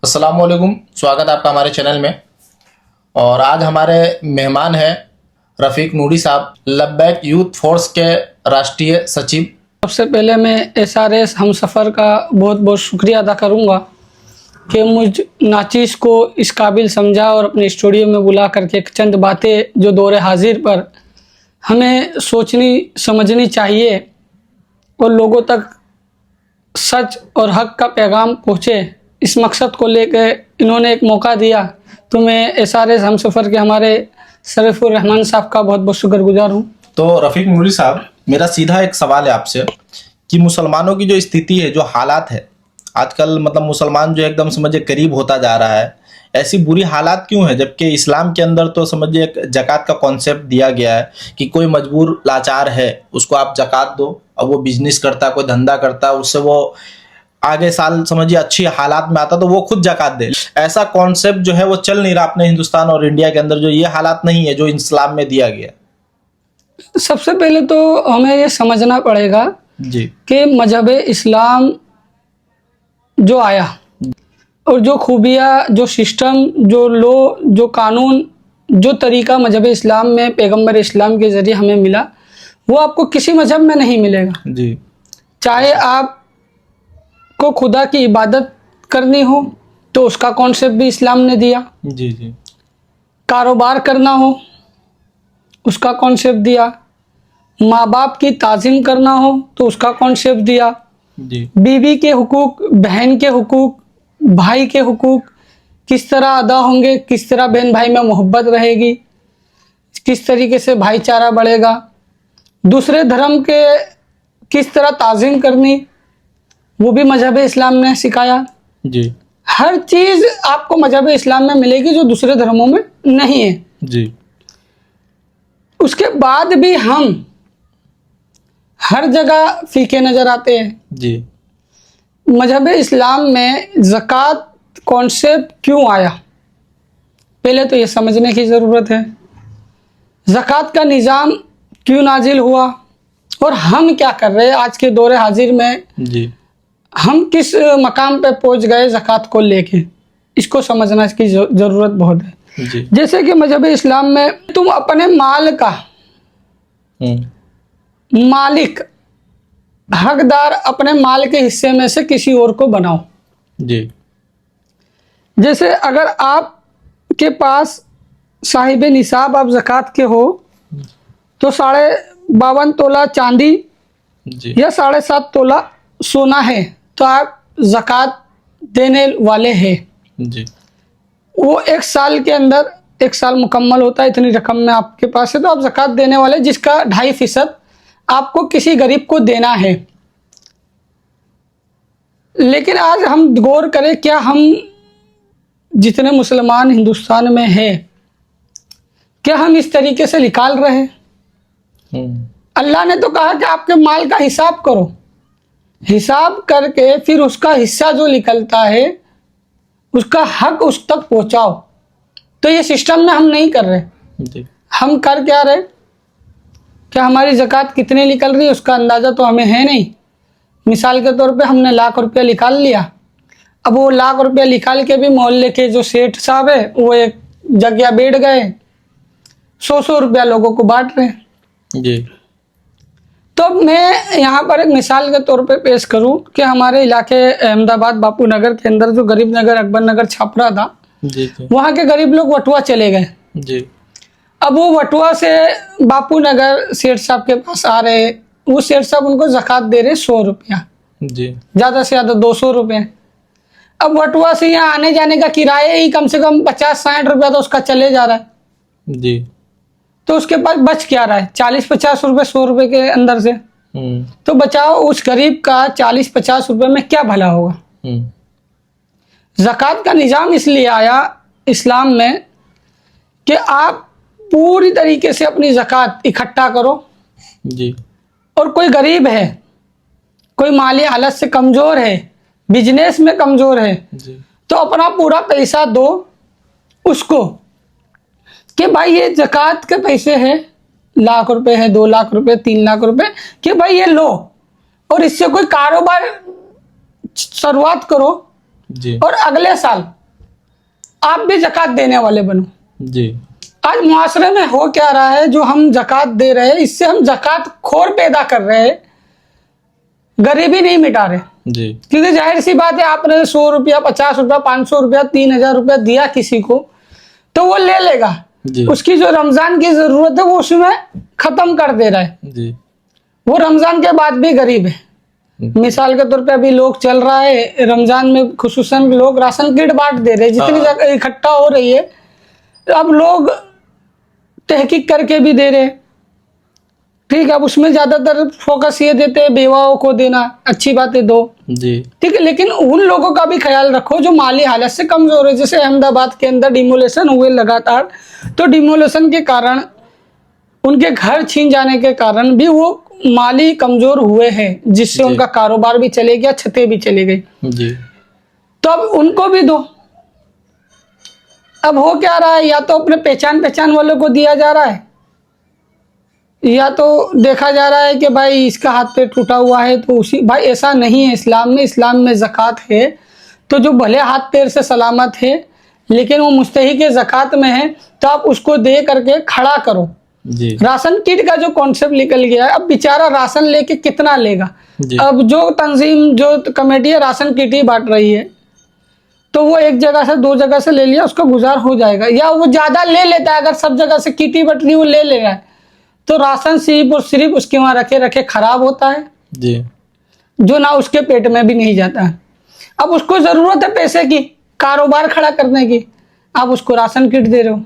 अस्सलामुअलैकुम, स्वागत है आपका हमारे चैनल में। और आज हमारे मेहमान हैं रफ़ीक नूरी साहब, लब्बैक यूथ फोर्स के राष्ट्रीय सचिव। सबसे पहले मैं SRS हमसफ़र का बहुत बहुत शुक्रिया अदा करूंगा कि मुझ नाचीज़ को इस काबिल समझा और अपने स्टूडियो में बुला करके चंद बातें जो दौरे हाजिर पर हमें सोचनी समझनी चाहिए और लोगों तक सच और हक का पैगाम पहुँचे, इस मकसद को लेकर इन्होंने एक मौका दिया। तो मैं SRS हमसफ़र के हमारे शरीफुर रहमान साहब का बहुत बहुत शुक्रगुजार हूँ। तो रफ़ीक नूरी साहब, मेरा सीधा एक सवाल है आपसे कि मुसलमानों की जो स्थिति है, जो हालात है आजकल, मतलब मुसलमान जो एकदम समझिए करीब होता जा रहा है, ऐसी बुरी हालात क्यों है? जबकि इस्लाम के अंदर तो समझिए एक जक़ात का कॉन्सेप्ट दिया गया है कि कोई मजबूर लाचार है उसको आप जक़ात दो, अब वो बिजनेस करता है, कोई धंधा करता है, उससे वो आगे साल समझिए अच्छी हालात में आता तो वो खुद जक़ात दे। ऐसा कॉन्सेप्ट जो है वो चल नहीं रहा अपने हिंदुस्तान और इंडिया के अंदर, जो ये हालात नहीं है जो इस्लाम में दिया गया। सबसे पहले तो हमें ये समझना पड़ेगा जी कि मजहब इस्लाम जो आया और जो खूबियाँ, जो सिस्टम, जो लो, जो कानून, जो तरीका मजहब इस्लाम में पैगंबर इस्लाम के ज़रिए हमें मिला, वो आपको किसी मजहब में नहीं मिलेगा। जी चाहे आपको खुदा की इबादत करनी हो तो उसका कॉन्सेप्ट भी इस्लाम ने दिया, जी जी कारोबार करना हो उसका कॉन्सेप्ट दिया, माँ बाप की ताज़ीम करना हो तो उसका कॉन्सेप्ट दिया, जी बीवी के हुकूक, बहन के हुकूक, भाई के हुकूक किस तरह अदा होंगे, किस तरह बहन भाई में मोहब्बत रहेगी, किस तरीके से भाईचारा बढ़ेगा, दूसरे धर्म के किस तरह ताज़ीम करनी, वो भी मजहब इस्लाम ने सिखाया। जी हर चीज़ आपको मजहब इस्लाम में मिलेगी जो दूसरे धर्मों में नहीं है। जी उसके बाद भी हम हर जगह फीके नज़र आते हैं। जी मजहब इस्लाम में ज़कात कॉन्सेप्ट क्यों आया, पहले तो ये समझने की ज़रूरत है। ज़कात का निज़ाम क्यों नाजिल हुआ और हम क्या कर रहे हैं आज के दौरे हाजिर में, जी हम किस मकाम पे पहुंच गए ज़कात को लेके, इसको समझना की ज़रूरत बहुत है। जी जैसे कि मजहब इस्लाम में तुम अपने माल का मालिक, हकदार अपने माल के हिस्से में से किसी और को बनाओ। जी जैसे अगर आपके पास साहिब निसाब आप ज़कात के हो तो 52.5 तोला चांदी जी या 7.5 तोला सोना है तो आप ज़कात देने वाले हैं। जी वो एक साल के अंदर, एक साल मुकम्मल होता है, इतनी रकम में आपके पास है तो आप ज़कात देने वाले, जिसका 2.5% आपको किसी गरीब को देना है। लेकिन आज हम गौर करें, क्या हम जितने मुसलमान हिंदुस्तान में हैं, क्या हम इस तरीके से निकाल रहे हैं? अल्लाह ने तो कहा कि आपके माल का हिसाब करो, हिसाब करके फिर उसका हिस्सा जो निकलता है उसका हक उस तक पहुंचाओ। तो ये सिस्टम में हम नहीं कर रहे। जी हम कर क्या रहे, क्या हमारी ज़कात कितनी निकल रही है उसका अंदाज़ा तो हमें है नहीं। मिसाल के तौर पे हमने लाख रुपया निकाल लिया, अब वो लाख रुपया निकाल के भी मोहल्ले के जो सेठ साहब है वो एक जगह बैठ गए 100 रुपया लोगों को बांट रहे हैं। जी तो मैं यहाँ पर एक मिसाल के तौर पे पेश करूँ कि हमारे इलाके अहमदाबाद बापू नगर के अंदर जो गरीब नगर अकबर नगर छापरा था, जी जी वहाँ के गरीब लोग वटुआ चले गए। जी अब वो वटुआ से बापू नगर सेठ साहब के पास आ रहे, वो सेठ साहब उनको ज़कात दे रहे 100 रुपया, जी ज़्यादा से ज़्यादा 200 रुपये। अब वटुआ से यहाँ आने जाने का किराया ही कम से कम 50-60 रुपया तो उसका चले जा रहा है। जी तो उसके पास बच क्या रहा है, 40-50 रुपये 100 रुपये के अंदर से। तो बचाओ उस गरीब का 40-50 रुपये में क्या भला होगा। ज़कात का निज़ाम इसलिए आया इस्लाम में कि आप पूरी तरीके से अपनी ज़कात इकट्ठा करो। जी और कोई गरीब है, कोई माली हालत से कमज़ोर है, बिजनेस में कमज़ोर है, जी तो अपना पूरा पैसा दो उसको कि भाई ये ज़कात के पैसे हैं, लाख रुपए है, 2 लाख रुपए, 3 लाख रुपए, कि भाई ये लो और इससे कोई कारोबार शुरुआत करो जी और अगले साल आप भी ज़कात देने वाले बनो। जी आज मुआशरे में हो क्या रहा है, जो हम ज़कात दे रहे हैं इससे हम ज़कात खोर पैदा कर रहे हैं, गरीबी नहीं मिटा रहे। जी क्योंकि जाहिर सी बात है, आपने 100 रुपया, 50 रुपया, 500 रुपया, 3000 रुपया दिया किसी को तो वो ले लेगा। जी उसकी जो रमजान की जरूरत है वो उसमें खत्म कर दे रहा है। जी वो रमजान के बाद भी गरीब है। मिसाल के तौर पे अभी लोग चल रहा है रमजान में, खुसूसन लोग राशन किट बांट दे रहे हैं, जितनी जगह इकट्ठा हो रही है अब लोग तहकीक करके भी दे रहे हैं। ठीक है, अब उसमें ज्यादातर फोकस ये देते हैं बेवाओं को देना, अच्छी बात है दो, जी ठीक है, लेकिन उन लोगों का भी ख्याल रखो जो माली हालत से कमजोर है। जैसे अहमदाबाद के अंदर डिमोलेशन हुए लगातार, तो डिमोलेशन के कारण, उनके घर छीन जाने के कारण भी वो माली कमजोर हुए हैं, जिससे उनका कारोबार भी चले गया, छतें भी चली गई। जी तो अब उनको भी दो। अब हो क्या रहा है, या तो अपने पहचान वालों को दिया जा रहा है, या तो देखा जा रहा है कि भाई इसका हाथ पे टूटा हुआ है तो उसी, भाई ऐसा नहीं है। इस्लाम में ज़कात है तो जो भले हाथ पैर से सलामत है लेकिन वो मुस्तहिक ज़कात में है तो आप उसको दे करके खड़ा करो। जी राशन किट का जो कॉन्सेप्ट निकल गया है, अब बेचारा राशन लेके कितना लेगा। जी अब जो तंजीम, जो कमेटी है राशन किट ही बांट रही है, तो वो एक जगह से 2 जगह से ले लिया, उसका गुजार हो जाएगा। या वो ज़्यादा ले लेता है, अगर सब जगह से किट ही बट रही वो ले रहा है तो राशन सिर्फ और सिर्फ उसके वहाँ रखे रखे खराब होता है, जी जो ना उसके पेट में भी नहीं जाता है। अब उसको ज़रूरत है पैसे की, कारोबार खड़ा करने की, आप उसको राशन किट दे रहे हो।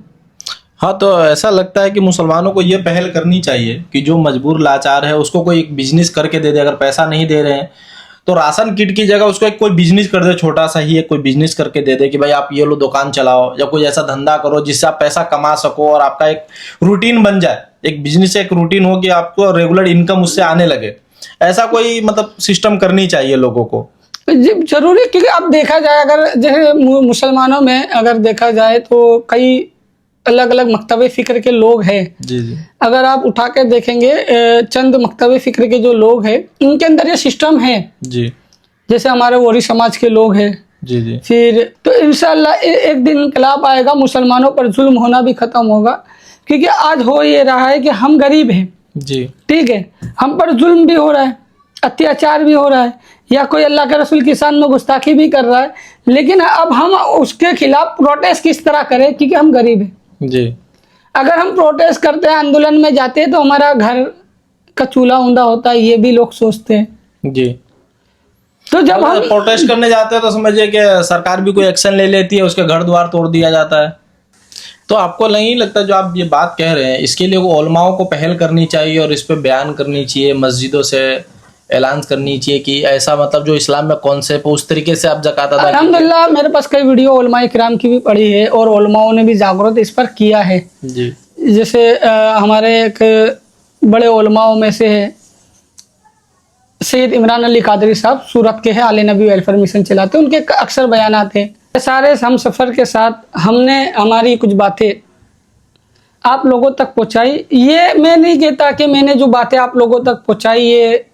हाँ, तो ऐसा लगता है कि मुसलमानों को ये पहल करनी चाहिए कि जो मजबूर लाचार है उसको कोई एक बिजनेस करके दे दे। अगर पैसा नहीं दे रहे हैं तो राशन किट की जगह उसको एक कोई बिजनेस कर दे, छोटा सा ही एक कोई बिजनेस करके दे दे कि भाई आप ये लो दुकान चलाओ, या कोई ऐसा धंधा करो जिससे आप पैसा कमा सको और आपका एक रूटीन बन जाए। एक बिजनेस एक रूटीन हो कि आपको रेगुलर इनकम उससे आने लगे। ऐसा कोई मतलब सिस्टम करनी चाहिए लोगों को। जरूरी, क्योंकि अब देखा जाए, अगर जैसे मुसलमानों में अगर देखा जाए तो कई अलग अलग मकतबे फ़िक्र के लोग हैं। जी जी अगर आप उठा के देखेंगे चंद मकतबे फ़िक्र के जो लोग हैं उनके अंदर ये सिस्टम है। जी जैसे हमारे वोरी समाज के लोग हैं, जी जी फिर तो इंशाल्लाह एक दिन इनकलाब आएगा, मुसलमानों पर जुल्म होना भी ख़त्म होगा। क्योंकि आज हो ये रहा है कि हम गरीब हैं, जी ठीक है, हम पर जुल्म भी हो रहा है, अत्याचार भी हो रहा है, या कोई अल्लाह के रसूल की शान में गुस्ताखी भी कर रहा है, लेकिन अब हम उसके खिलाफ प्रोटेस्ट किस तरह करें, क्योंकि हम गरीब हैं। जी अगर हम प्रोटेस्ट करते हैं, आंदोलन में जाते हैं, तो हमारा घर का चूल्हा ऊंधा होता है, ये भी लोग सोचते हैं। जी तो जब हम प्रोटेस्ट करने जाते हैं तो समझिए कि सरकार भी कोई एक्शन ले लेती है, उसके घर द्वार तोड़ दिया जाता है। तो आपको नहीं लगता जो आप ये बात कह रहे हैं इसके लिए वो उलमाओं को पहल करनी चाहिए और इस पे बयान करनी चाहिए, मस्जिदों से ऐलान करनी चाहिए कि ऐसा मतलब जो इस्लाम में कॉन्सेप्ट है उस तरीके से आप ज़कात अदा कीजिए। अल्हम्दुलिल्लाह मेरे पास कई वीडियो उलमाए किराम की भी पड़ी है और उलमाओं ने भी जागरूक इस पर किया है। जी जैसे हमारे एक बड़े उलमाओं में से है सैयद इमरान अली कादरी साहब, सूरत के हैं, आले नबी वेलफेयर मिशन चलाते हैं, उनके अक्सर बयानात हैं। सारे हम सफ़र के साथ हमने हमारी कुछ बातें आप लोगों तक पहुंचाई। ये मैं नहीं कहता कि मैंने जो बातें आप लोगों तक पहुंचाई ये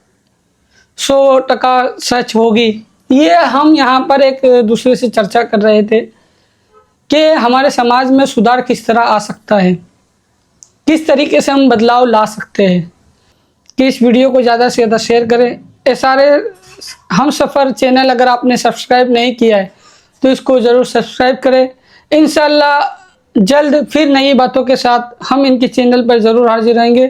100% सच होगी। ये हम यहाँ पर एक दूसरे से चर्चा कर रहे थे कि हमारे समाज में सुधार किस तरह आ सकता है, किस तरीके से हम बदलाव ला सकते हैं। कि इस वीडियो को ज़्यादा से ज़्यादा शेयर करें। ये सारे हम सफ़र चैनल अगर आपने सब्सक्राइब नहीं किया है तो इसको ज़रूर सब्सक्राइब करें। इंशाल्लाह जल्द फिर नई बातों के साथ हम इनके चैनल पर ज़रूर हाजिर रहेंगे।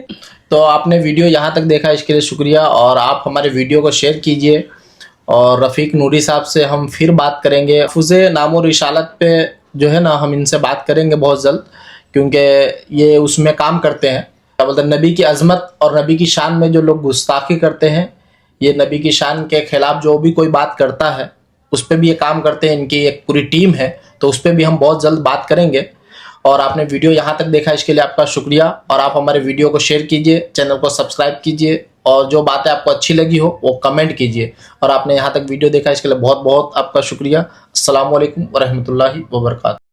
तो आपने वीडियो यहाँ तक देखा इसके लिए शुक्रिया, और आप हमारे वीडियो को शेयर कीजिए। और रफ़ीक नूरी साहब से हम फिर बात करेंगे, फुज़े नामो रिसालत पे जो है ना हम इनसे बात करेंगे बहुत जल्द, क्योंकि ये उसमें काम करते हैं। मतलब नबी की अज़मत और नबी की शान में जो लोग गुस्ताखी करते हैं, ये नबी की शान के ख़िलाफ़ जो भी कोई बात करता है उस पर भी ये काम करते हैं। इनकी एक पूरी टीम है, तो उस पर भी हम बहुत जल्द बात करेंगे। और आपने वीडियो यहाँ तक देखा इसके लिए आपका शुक्रिया, और आप हमारे वीडियो को शेयर कीजिए, चैनल को सब्सक्राइब कीजिए, और जो बातें आपको अच्छी लगी हो वो कमेंट कीजिए। और आपने यहाँ तक वीडियो देखा इसके लिए बहुत बहुत आपका शुक्रिया। अस्सलामु अलैकुम व रहमतुल्लाहि व बरकातहू।